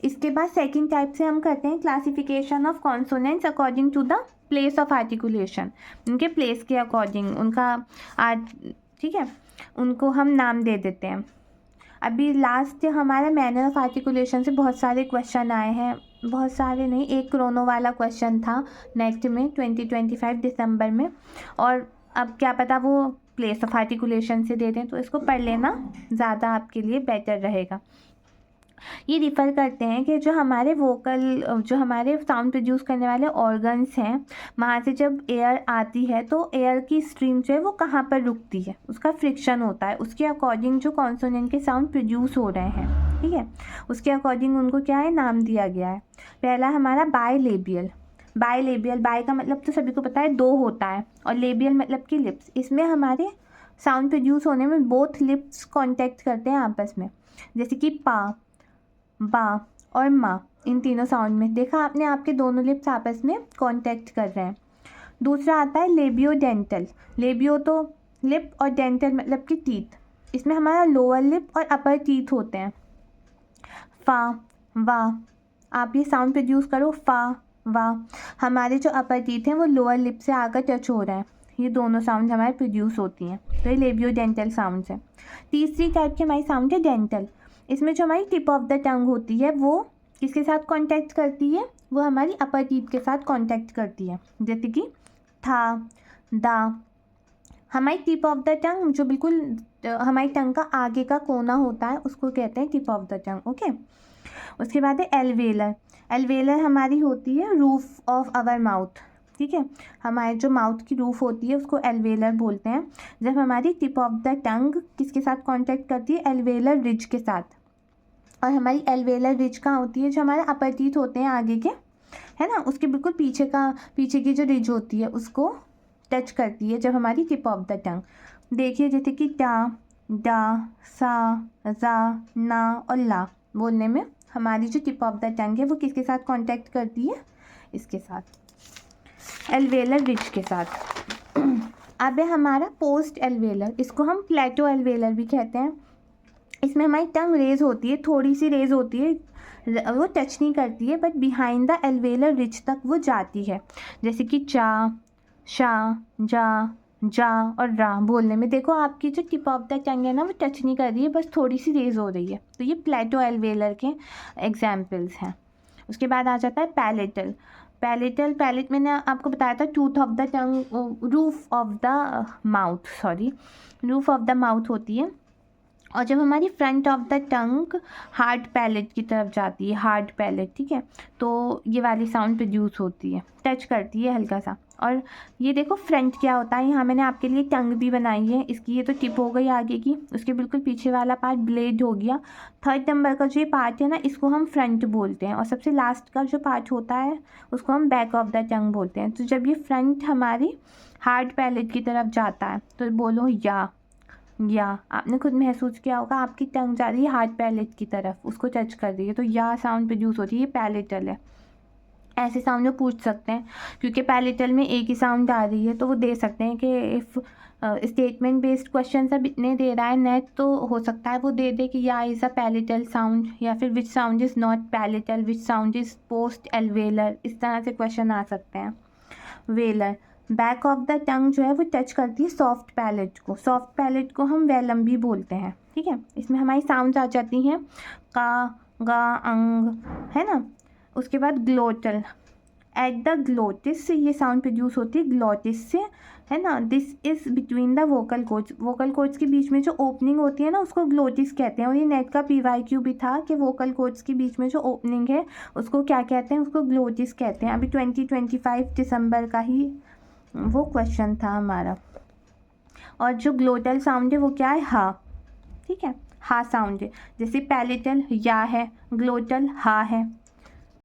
इसके बाद second type से हम करते हैं classification of consonants according to the place of articulation, उनके प्लेस के अकॉर्डिंग उनका ठीक है, उनको हम नाम दे देते हैं। अभी लास्ट हमारा मैनर ऑफ आर्टिकुलेशन से बहुत सारे क्वेश्चन आए हैं, बहुत सारे नहीं, एक क्रोनो वाला क्वेश्चन था नेक्स्ट में 2025 दिसंबर में, और अब क्या पता वो प्लेस ऑफ आर्टिकुलेशन से दे दें, तो इसको पढ़ लेना ज़्यादा आपके लिए बेटर रहेगा। ये रिफ़र करते हैं कि जो हमारे जो हमारे साउंड प्रोड्यूस करने वाले ऑर्गन्स हैं, वहाँ से जब एयर आती है तो एयर की स्ट्रीम जो है वो कहाँ पर रुकती है, उसका फ्रिक्शन होता है, उसके अकॉर्डिंग जो कॉन्सोनेंट के साउंड प्रोड्यूस हो रहे हैं, ठीक है, उसके अकॉर्डिंग उनको क्या है, नाम दिया गया है। पहला हमारा बायलेबियल। बायलेबियल, बाय का मतलब तो सभी को पता है दो होता है, और लेबियल मतलब कि लिप्स। इसमें हमारे साउंड प्रोड्यूस होने में बोथ लिप्स कॉन्टैक्ट करते हैं आपस में, जैसे कि पा, बा और मा, इन तीनों साउंड में देखा आपने, आपके दोनों लिप्स आपस में कांटेक्ट कर रहे हैं। दूसरा आता है लेबियो डेंटल। लेबियो तो लिप और डेंटल मतलब कि टीथ। इसमें हमारा लोअर लिप और अपर टीथ होते हैं। फा, वा, आप ये साउंड प्रोड्यूस करो, फा, वा, हमारे जो अपर टीथ हैं वो लोअर लिप से आकर टच हो रहे हैं, ये दोनों साउंड हमारे प्रोड्यूस होती हैं, तो ये लेबियो डेंटल साउंड है। तीसरी टाइप की हमारी साउंड है डेंटल। इसमें जो हमारी टिप ऑफ द टंग होती है वो किसके साथ कांटेक्ट करती है, वो हमारी अपर टीथ के साथ कांटेक्ट करती है, जैसे कि था, दा। हमारी टिप ऑफ द टंग जो बिल्कुल हमारी टंग का आगे का कोना होता है उसको कहते हैं tip of the tongue, okay. उसके बाद है एल्वेलर। एल्वेलर हमारी होती है रूफ ऑफ आवर माउथ, ठीक है, हमारे जो माउथ की रूफ होती है उसको एल्वेलर बोलते हैं। जब हमारी टिप ऑफ द टंग किसके साथ कांटेक्ट करती है, एल्वेलर रिज के साथ। और हमारी एल्वेलर रिज कहाँ होती है, जो हमारे अपर टीथ होते हैं आगे के, है ना, उसके बिल्कुल पीछे की जो रिज होती है उसको टच करती है जब हमारी टिप ऑफ द टंग। देखिए जैसे कि टा, डा, सा, जा, ना और ला बोलने में हमारी जो टिप ऑफ द टंग है वो किसके साथ कांटेक्ट करती है, इसके साथ, एल्वेलर रिज के साथ। अब है हमारा पोस्ट एल्वेलर, इसको हम प्लेटो एल्वेलर भी कहते हैं। इसमें हमारी टंग रेज होती है, थोड़ी सी रेज होती है, वो टच नहीं करती है, but behind the alveolar ridge तक वो जाती है, जैसे कि चा, शा, जा, जा और रा बोलने में। देखो आपकी जो टिप ऑफ द टंग है ना वो टच नहीं कर रही है, बस थोड़ी सी रेज हो रही है, तो ये प्लेटो एल्वेलर के एग्जाम्पल्स हैं। उसके बाद आ जाता है पैलेटल। पैलेट मैंने आपको बताया था tooth of the tongue, roof of the mouth, roof of the mouth होती है। और जब हमारी front of the tongue hard palate की तरफ जाती है, हार्ड पैलेट, ठीक है, तो ये वाली साउंड प्रोड्यूस होती है, टच करती है हल्का सा। और ये देखो फ्रंट क्या होता है, यहाँ मैंने आपके लिए टंग भी बनाई है, इसकी ये तो टिप हो गई आगे की, उसके बिल्कुल पीछे वाला पार्ट ब्लेड हो गया। थर्ड नंबर का जो ये पार्ट है ना इसको हम फ्रंट बोलते हैं, और सबसे लास्ट का जो पार्ट होता है उसको हम बैक ऑफ द टंग बोलते हैं। तो जब ये फ्रंट हमारी हार्ड पैलेट की तरफ जाता है तो बोलो या आपने खुद महसूस किया होगा आपकी टंग जा रही है हार्ड पैलेट की तरफ, उसको टच कर रही है, तो या साउंड प्रोड्यूस होती है, ये पैलेटल है। ऐसे साउंड जो पूछ सकते हैं, क्योंकि पैलेटल में एक ही साउंड आ रही है तो वो दे सकते हैं कि इफ़ स्टेटमेंट बेस्ड क्वेश्चन सब इतने दे रहा है नेट, तो हो सकता है वो दे दे कि या इज़ अ पैलेटल साउंड, या फिर which sound is not palatal, which sound is post alveolar, इस तरह से क्वेश्चन आ सकते हैं। Velar, back of the tongue जो है वो टच करती है सॉफ्ट पैलेट को, सॉफ्ट पैलेट को हम वेलम भी बोलते हैं, ठीक है। इसमें हमारी साउंड्स आ जाती हैं का, गा, अंग, है ना। उसके बाद ग्लोटल, एट द ग्लोटिस से ये साउंड प्रोड्यूस होती है, ग्लोटिस से, है ना। This is between the vocal codes, vocal codes के बीच में जो ओपनिंग होती है ना उसको ग्लोटिस कहते हैं। और ये नेट का PYQ भी था कि वोकल कोड्स के बीच में जो ओपनिंग है उसको क्या कहते हैं, उसको ग्लोटिस कहते हैं। अभी 2025 दिसंबर का ही वो क्वेश्चन था हमारा। और जो ग्लोटल साउंड है वो क्या है, हा, ठीक है, हा साउंड है। जैसे पैलेटल या है, ग्लोटल हा है,